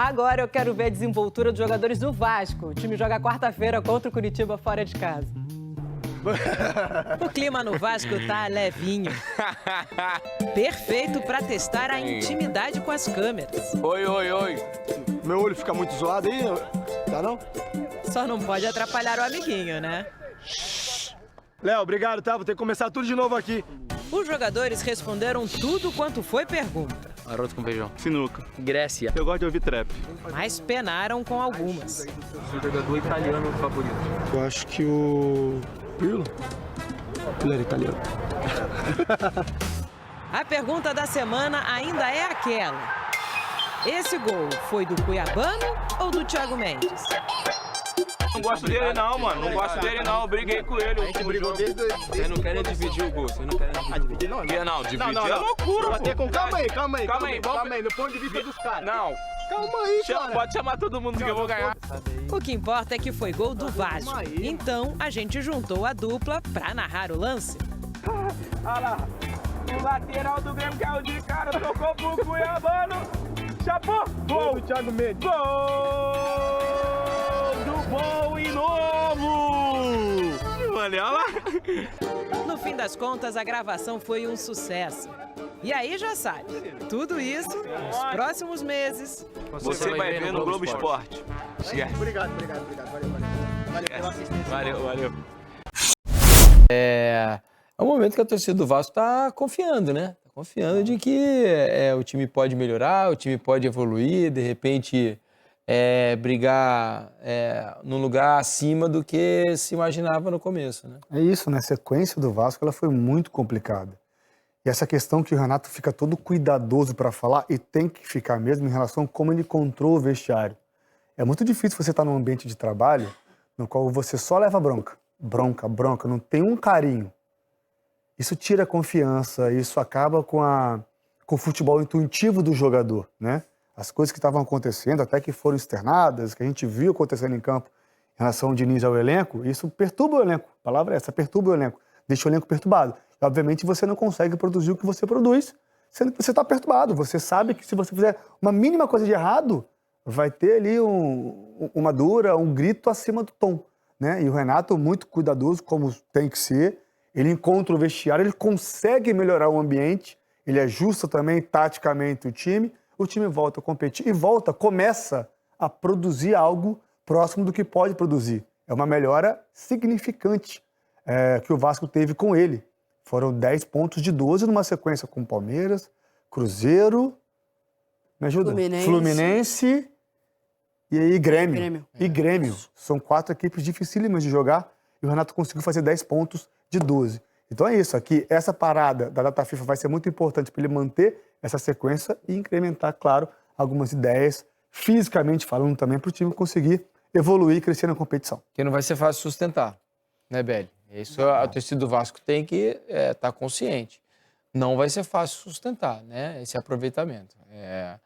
Agora eu quero ver a desenvoltura dos jogadores do Vasco. O time joga quarta-feira contra o Curitiba fora de casa. O clima no Vasco tá levinho. Perfeito pra testar a intimidade com as câmeras. Oi. Meu olho fica muito zoado aí, tá não? Só não pode atrapalhar o amiguinho, né? Léo, obrigado, tá? Vou ter que começar tudo de novo aqui. Os jogadores responderam tudo quanto foi pergunta. Arroz com feijão. Sinuca. Grécia. Eu gosto de ouvir trap. Mas penaram com algumas. Seu jogador italiano favorito. Eu acho que o Pirlo. Ele era italiano. A pergunta da semana ainda é aquela. Esse gol foi do Cuiabano ou do Thiago Mendes? Não gosto dele não, mano. Não gosto dele não. Eu briguei com ele. A gente brigou desde... Vocês não querem dividir o gol. Vocês não querem dividir. Não, dividir é loucura, pô. Calma aí. No ponto de vista dos caras. Não. Calma aí, cara. Pode chamar todo mundo que eu vou ganhar. O que importa é que foi gol do Vasco. Então, a gente juntou a dupla pra narrar o lance. Olha lá. O lateral do Grêmio caiu de cara. Tocou pro Cuiabano. Chapou. Gol do Thiago Mendes. Gol do bom e novo. Olha lá. No fim das contas, a gravação foi um sucesso. E aí já sabe, tudo isso nos próximos meses. Você vai ver no Globo Esporte. Obrigado. Valeu pela assistência. Valeu. É um momento que a torcida do Vasco está confiando, né? Tá confiando de que o time pode melhorar, o time pode evoluir, de repente brigar num lugar acima do que se imaginava no começo, né? É isso, né? A sequência do Vasco ela foi muito complicada. E essa questão que o Renato fica todo cuidadoso para falar, e tem que ficar mesmo em relação a como ele encontrou o vestiário. É muito difícil você estar num ambiente de trabalho no qual você só leva bronca, não tem um carinho. Isso tira a confiança, isso acaba com o futebol intuitivo do jogador, né? As coisas que estavam acontecendo, até que foram externadas, que a gente viu acontecendo em campo em relação ao Diniz ao elenco, isso perturba o elenco. A palavra é essa, perturba o elenco, deixa o elenco perturbado. E, obviamente, você não consegue produzir o que você produz, sendo que você está perturbado. Você sabe que se você fizer uma mínima coisa de errado, vai ter ali uma dura, um grito acima do tom, né? E o Renato, muito cuidadoso, como tem que ser, ele encontra o vestiário, ele consegue melhorar o ambiente, ele ajusta também taticamente o time volta a competir e começa a produzir algo próximo do que pode produzir. É uma melhora significante que o Vasco teve com ele. Foram 10 pontos de 12 numa sequência com Palmeiras, Cruzeiro, me ajuda? Fluminense e aí Grêmio. São 4 equipes dificílimas de jogar e o Renato conseguiu fazer 10 pontos de 12. Então é isso, aqui essa parada da data FIFA vai ser muito importante para ele manter essa sequência e incrementar, claro, algumas ideias, fisicamente falando também, para o time conseguir evoluir e crescer na competição. Que não vai ser fácil sustentar, né, Belli? Isso a torcida do Vasco tem que estar consciente. Não vai ser fácil sustentar, né, esse aproveitamento.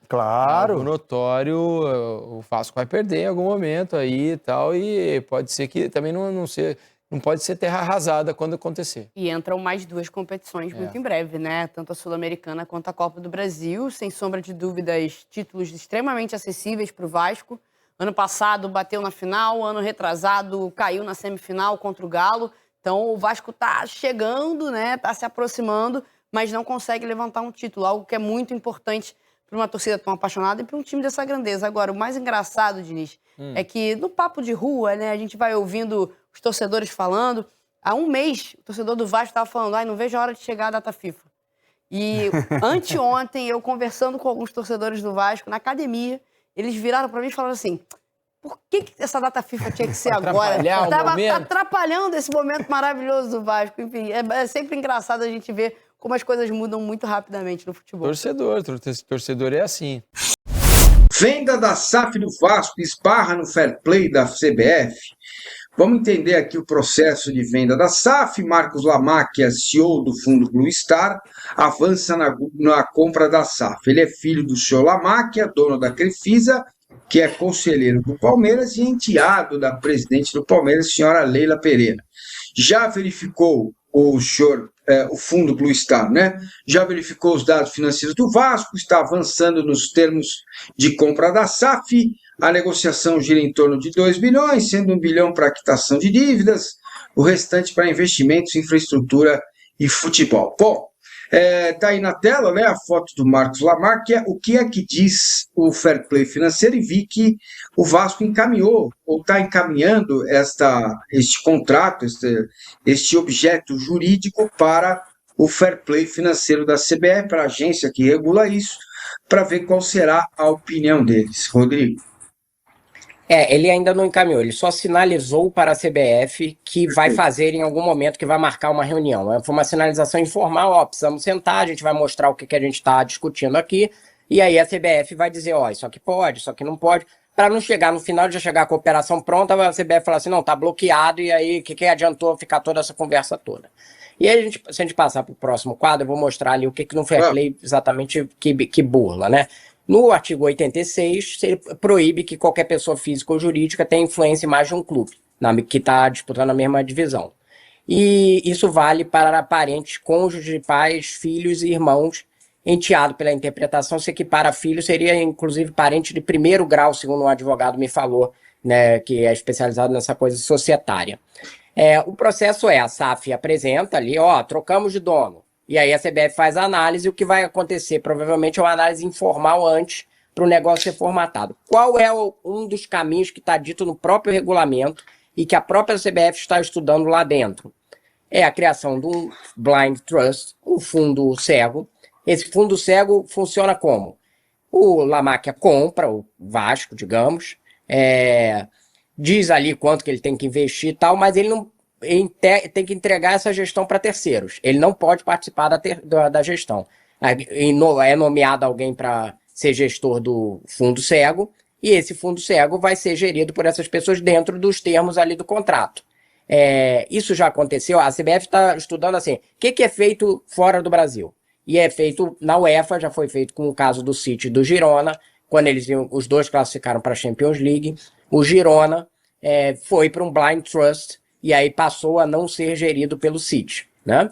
Claro. Algo notório, o Vasco vai perder em algum momento aí e tal, e pode ser que também não pode ser terra arrasada quando acontecer. E entram mais 2 competições muito em breve, né? Tanto a Sul-Americana quanto a Copa do Brasil. Sem sombra de dúvidas, títulos extremamente acessíveis para o Vasco. Ano passado bateu na final, ano retrasado caiu na semifinal contra o Galo. Então o Vasco está chegando, né? Está se aproximando, mas não consegue levantar um título. Algo que é muito importante para uma torcida tão apaixonada e para um time dessa grandeza. Agora, o mais engraçado, Diniz, é que no papo de rua, né, a gente vai ouvindo os torcedores falando. Há um mês, o torcedor do Vasco estava falando, não vejo a hora de chegar a data FIFA. E anteontem, eu conversando com alguns torcedores do Vasco na academia, eles viraram para mim e falaram assim, por que essa data FIFA tinha que ser agora? Estava atrapalhando esse momento maravilhoso do Vasco. Enfim, é sempre engraçado a gente ver como as coisas mudam muito rapidamente no futebol. Torcedor é assim. Venda da SAF do Vasco esbarra no fair play da CBF. Vamos entender aqui o processo de venda da SAF. Marcos Lamacchia, CEO do fundo Blue Star, avança na compra da SAF. Ele é filho do senhor Lamacchia, dono da Crefisa, que é conselheiro do Palmeiras e enteado da presidente do Palmeiras, senhora Leila Pereira. Já verificou o senhor o fundo Blue Star, né? Já verificou os dados financeiros do Vasco, está avançando nos termos de compra da SAF. A negociação gira em torno de 2 bilhões, sendo 1 bilhão para quitação de dívidas, o restante para investimentos, infraestrutura e futebol. Bom, tá aí na tela, né, a foto do Marcos Lamáquia. O que é que diz o Fair Play Financeiro? E vi que o Vasco encaminhou, ou está encaminhando este contrato, este objeto jurídico para o Fair Play Financeiro da CBF, para a agência que regula isso, para ver qual será a opinião deles. Rodrigo. Ele ainda não encaminhou, ele só sinalizou para a CBF que vai fazer em algum momento, que vai marcar uma reunião. Foi uma sinalização informal, ó, precisamos sentar, a gente vai mostrar o que a gente está discutindo aqui, e aí a CBF vai dizer, ó, isso aqui pode, isso aqui não pode, para não chegar no final, já chegar com a operação pronta, a CBF falar assim, não, tá bloqueado, e aí o que adiantou ficar toda essa conversa toda? E aí, se a gente passar para o próximo quadro, eu vou mostrar ali o que no Fair Play exatamente que burla, né? No artigo 86, ele proíbe que qualquer pessoa física ou jurídica tenha influência em mais de um clube, que está disputando a mesma divisão. E isso vale para parentes, cônjuges, pais, filhos e irmãos. Enteado pela interpretação, se equipara a filho, seria inclusive parente de primeiro grau, segundo um advogado me falou, né, que é especializado nessa coisa societária. O processo a SAF apresenta ali, ó, trocamos de dono. E aí a CBF faz a análise, e o que vai acontecer provavelmente é uma análise informal antes para o negócio ser formatado. Qual é um dos caminhos que está dito no próprio regulamento e que a própria CBF está estudando lá dentro? É a criação de um blind trust, um fundo cego. Esse fundo cego funciona como? O Lamáquia compra o Vasco, digamos, diz ali quanto que ele tem que investir e tal, mas ele não tem que entregar essa gestão para terceiros. Ele não pode participar da gestão. É nomeado alguém para ser gestor do fundo cego, e esse fundo cego vai ser gerido por essas pessoas dentro dos termos ali do contrato. Isso já aconteceu, a CBF está estudando assim, o que é feito fora do Brasil? E é feito na UEFA, já foi feito com o caso do City e do Girona, quando os dois classificaram para a Champions League, o Girona foi para um blind trust, e aí passou a não ser gerido pelo City, né?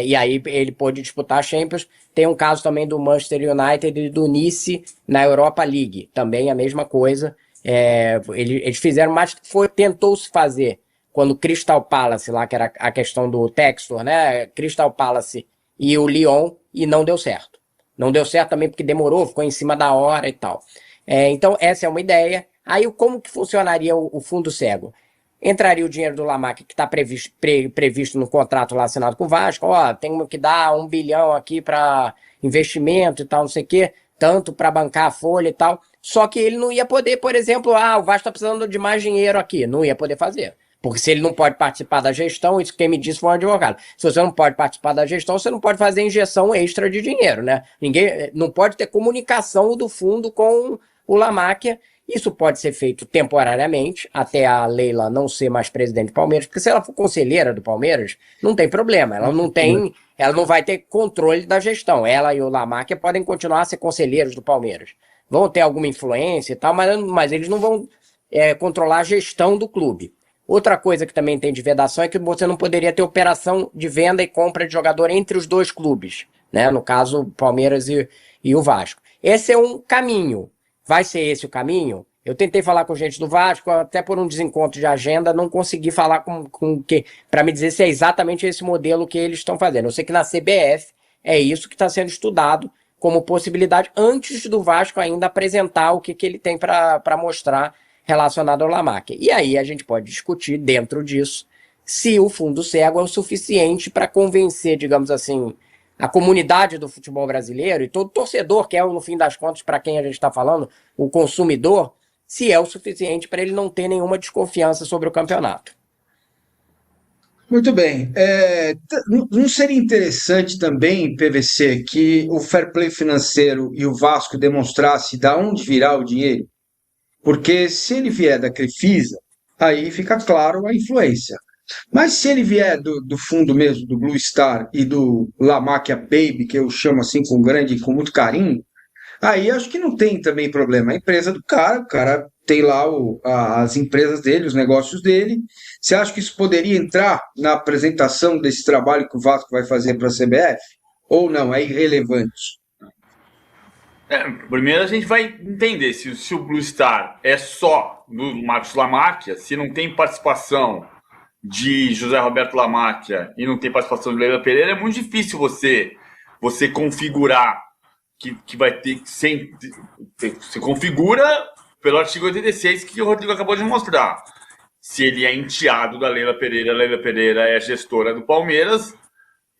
E aí ele pôde disputar a Champions. Tem um caso também do Manchester United e do Nice na Europa League, também a mesma coisa. Eles fizeram, mas tentou-se fazer quando o Crystal Palace, lá que era a questão do Textor, né? Crystal Palace e o Lyon, e não deu certo. Não deu certo também porque demorou, ficou em cima da hora e tal. Então essa é uma ideia. Aí como que funcionaria o fundo cego? Entraria o dinheiro do Lamáquia, que está previsto no contrato lá assinado com o Vasco. Ó, tem que dar 1 bilhão aqui para investimento e tal, não sei o quê, tanto para bancar a folha e tal. Só que ele não ia poder, por exemplo, o Vasco está precisando de mais dinheiro aqui. Não ia poder fazer. Porque se ele não pode participar da gestão, isso quem me disse foi um advogado. Se você não pode participar da gestão, você não pode fazer injeção extra de dinheiro, né? Não pode ter comunicação do fundo com o Lamáquia. Isso pode ser feito temporariamente, até a Leila não ser mais presidente do Palmeiras, porque se ela for conselheira do Palmeiras, não tem problema, ela não vai ter controle da gestão. Ela e o Lamáquia podem continuar a ser conselheiros do Palmeiras. Vão ter alguma influência e tal, mas eles não vão controlar a gestão do clube. Outra coisa que também tem de vedação é que você não poderia ter operação de venda e compra de jogador entre os dois clubes, né? No caso, o Palmeiras e o Vasco. Esse é um caminho. Vai ser esse o caminho? Eu tentei falar com gente do Vasco, até por um desencontro de agenda, não consegui falar para me dizer se é exatamente esse modelo que eles estão fazendo. Eu sei que na CBF é isso que está sendo estudado como possibilidade, antes do Vasco ainda apresentar o que ele tem para mostrar relacionado ao Lamáquia. E aí a gente pode discutir dentro disso se o fundo cego é o suficiente para convencer, digamos assim, a comunidade do futebol brasileiro e todo torcedor, que é, no fim das contas, para quem a gente está falando, o consumidor, se é o suficiente para ele não ter nenhuma desconfiança sobre o campeonato. Muito bem. Não seria interessante também, PVC, que o fair play financeiro e o Vasco demonstrasse de onde virá o dinheiro? Porque se ele vier da Crefisa, aí fica claro a influência. Mas se ele vier do fundo mesmo, do Blue Star e do Lamáquia Baby, que eu chamo assim com muito carinho, aí acho que não tem também problema. A empresa do cara, o cara tem lá as empresas dele, os negócios dele. Você acha que isso poderia entrar na apresentação desse trabalho que o Vasco vai fazer para a CBF? Ou não, é irrelevante? Primeiro a gente vai entender se o Blue Star é só do Marcos Lamáquia, se não tem participação de José Roberto Lamáquia e não tem participação de Leila Pereira, é muito difícil você configurar que vai ter que ser. Você configura pelo artigo 86 que o Rodrigo acabou de mostrar. Se ele é enteado da Leila Pereira é gestora do Palmeiras,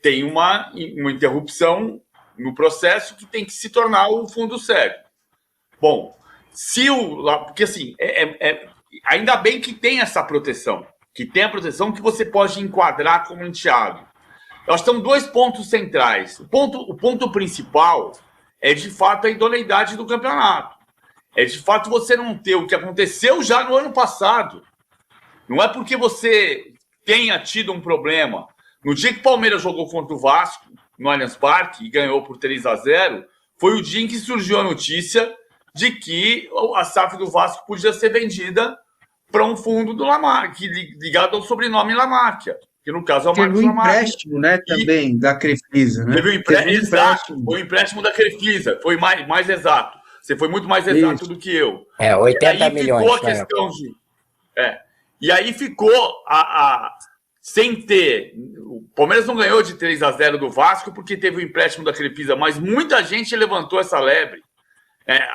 tem uma interrupção no processo que tem que se tornar o fundo cego. Bom, porque assim, ainda bem que tem essa proteção, que tem a proteção que você pode enquadrar como enteado. Nós temos dois pontos centrais. O ponto principal é, de fato, a idoneidade do campeonato. É, de fato, você não ter o que aconteceu já no ano passado. Não é porque você tenha tido um problema. No dia que o Palmeiras jogou contra o Vasco, no Allianz Parque, e ganhou por 3-0, foi o dia em que surgiu a notícia de que a SAF do Vasco podia ser vendida para um fundo do Lamáquia, ligado ao sobrenome Lamáquia, que no caso é o Marcos Lamáquia. Teve um empréstimo, né, também, da Crefisa, né? Teve um empréstimo, exato, foi um empréstimo da Crefisa, foi mais exato. Você foi muito mais exato do que eu. 80 milhões. Ficou a questão e aí ficou sem ter... O Palmeiras não ganhou de 3-0 do Vasco porque teve o empréstimo da Crefisa, mas muita gente levantou essa lebre.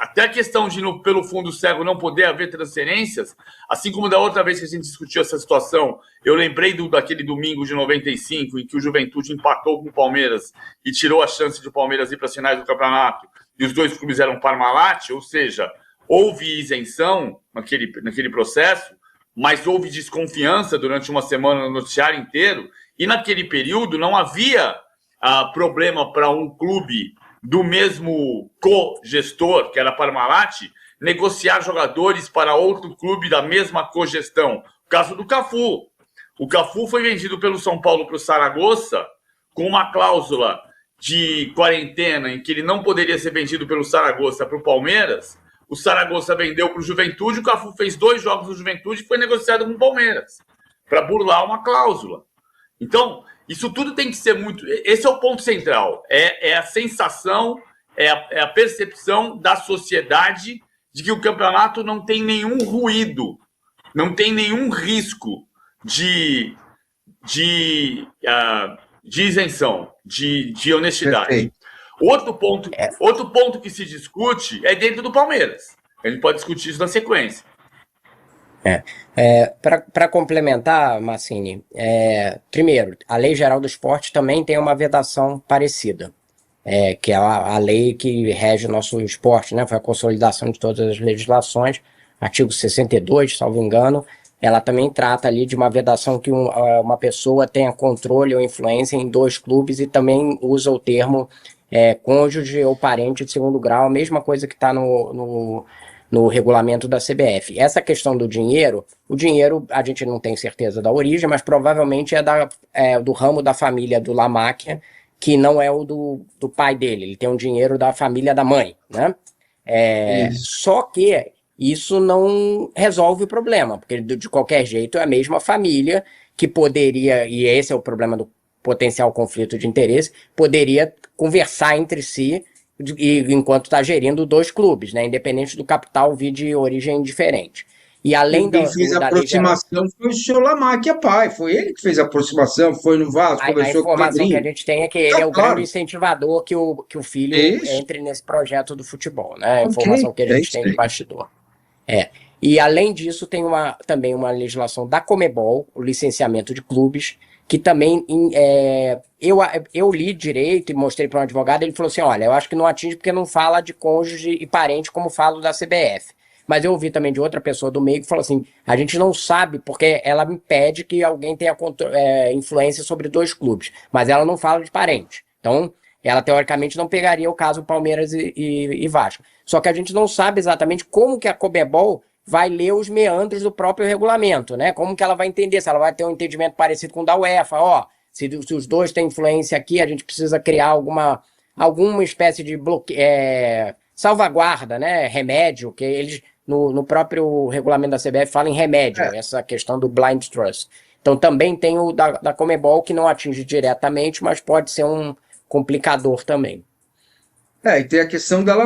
Até a questão de, pelo fundo cego, não poder haver transferências, assim como da outra vez que a gente discutiu essa situação, eu lembrei daquele domingo de 95, em que o Juventude empatou com o Palmeiras e tirou a chance de o Palmeiras ir para as finais do campeonato, e os dois clubes eram Parmalat, ou seja, houve isenção naquele processo, mas houve desconfiança durante uma semana no noticiário inteiro, e naquele período não havia problema para um clube do mesmo co-gestor, que era Parmalat, negociar jogadores para outro clube da mesma cogestão. O caso do Cafu. O Cafu foi vendido pelo São Paulo para o Saragossa com uma cláusula de quarentena em que ele não poderia ser vendido pelo Saragossa para o Palmeiras. O Saragossa vendeu para o Juventude, o Cafu fez 2 jogos no Juventude e foi negociado com o Palmeiras para burlar uma cláusula. Então, isso tudo tem que ser muito... Esse é o ponto central. É a sensação, é a percepção da sociedade de que o campeonato não tem nenhum ruído, não tem nenhum risco de isenção, de honestidade. Perfeito. Outro ponto que se discute é dentro do Palmeiras. A gente pode discutir isso na sequência. Para complementar, Massini, primeiro, a Lei Geral do Esporte também tem uma vedação parecida, que é a lei que rege o nosso esporte, né? Foi a consolidação de todas as legislações, artigo 62, salvo engano, ela também trata ali de uma vedação que uma pessoa tenha controle ou influência em 2 clubes e também usa o termo cônjuge ou parente de segundo grau, a mesma coisa que está no regulamento da CBF. Essa questão do dinheiro, o dinheiro a gente não tem certeza da origem, mas provavelmente é do ramo da família do Lamáquia, que não é o do pai dele, ele tem um dinheiro da família da mãe, né? Só que isso não resolve o problema, porque de qualquer jeito é a mesma família que poderia, e esse é o problema do potencial conflito de interesse, poderia conversar entre si enquanto está gerindo 2 clubes, né? Independente do capital vir de origem diferente. E além quem fez a aproximação foi o senhor Lamáquia pai, foi ele que fez a aproximação, foi no Vasco, conversou com o Pedrinho. A informação que a gente tem é que ele é o grande incentivador que o filho entre nesse projeto do futebol, né? A informação que a gente tem do bastidor. E além disso tem também uma legislação da Conmebol, o licenciamento de clubes, que também eu li direito e mostrei para um advogado, ele falou assim, olha, eu acho que não atinge porque não fala de cônjuge e parente como fala da CBF. Mas eu ouvi também de outra pessoa do meio que falou assim, a gente não sabe porque ela impede que alguém tenha influência sobre 2 clubes, mas ela não fala de parente. Então, ela teoricamente não pegaria o caso Palmeiras e Vasco. Só que a gente não sabe exatamente como que a Conmebol vai ler os meandros do próprio regulamento, né? Como que ela vai entender, se ela vai ter um entendimento parecido com o da UEFA, se os 2 têm influência aqui, a gente precisa criar alguma espécie de salvaguarda, né? Remédio, que eles no próprio regulamento da CBF fala em remédio, essa questão do blind trust. Então também tem o da Conmebol, que não atinge diretamente, mas pode ser um complicador também. E tem a questão dela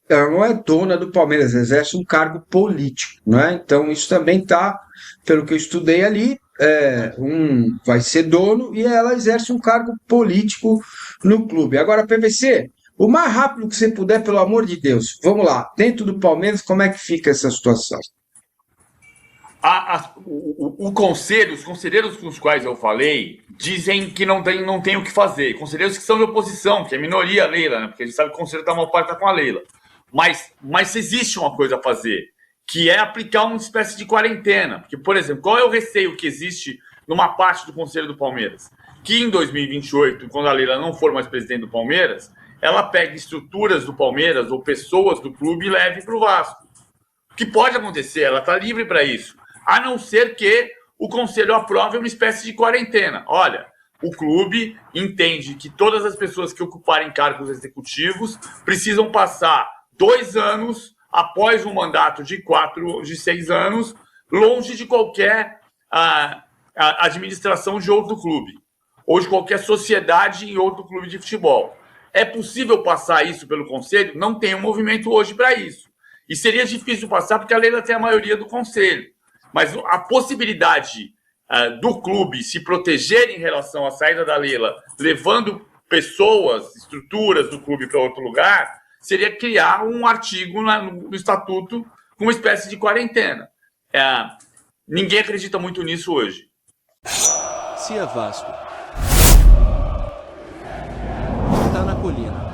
ela não é dona do Palmeiras, exerce um cargo político, não é? Então isso também está, pelo que eu estudei ali, vai ser dono e ela exerce um cargo político no clube. Agora, PVC, o mais rápido que você puder, pelo amor de Deus, vamos lá, dentro do Palmeiras, como é que fica essa situação? Os conselheiros com os quais eu falei dizem que não tem o que fazer. Conselheiros que são de oposição, que é minoria a Leila, né? Porque a gente sabe que o conselheiro da maior parte está com a Leila. Mas existe uma coisa a fazer, que é aplicar uma espécie de quarentena. Porque, por exemplo, qual é o receio que existe numa parte do Conselho do Palmeiras? Que em 2028, quando a Leila não for mais presidente do Palmeiras, ela pegue estruturas do Palmeiras ou pessoas do clube e leve para o Vasco. O que pode acontecer? Ela está livre para isso. A não ser que o Conselho aprove uma espécie de quarentena. Olha, o clube entende que todas as pessoas que ocuparem cargos executivos precisam passar 2 anos após um mandato de 6 anos, longe de qualquer administração de outro clube, ou de qualquer sociedade em outro clube de futebol. É possível passar isso pelo Conselho? Não tem um movimento hoje para isso. E seria difícil passar porque a Leila tem a maioria do Conselho. Mas a possibilidade do clube se proteger em relação à saída da Leila, levando pessoas, estruturas do clube para outro lugar, seria criar um artigo no estatuto com uma espécie de quarentena. Ninguém acredita muito nisso hoje. Se é Vasco, tá na colina.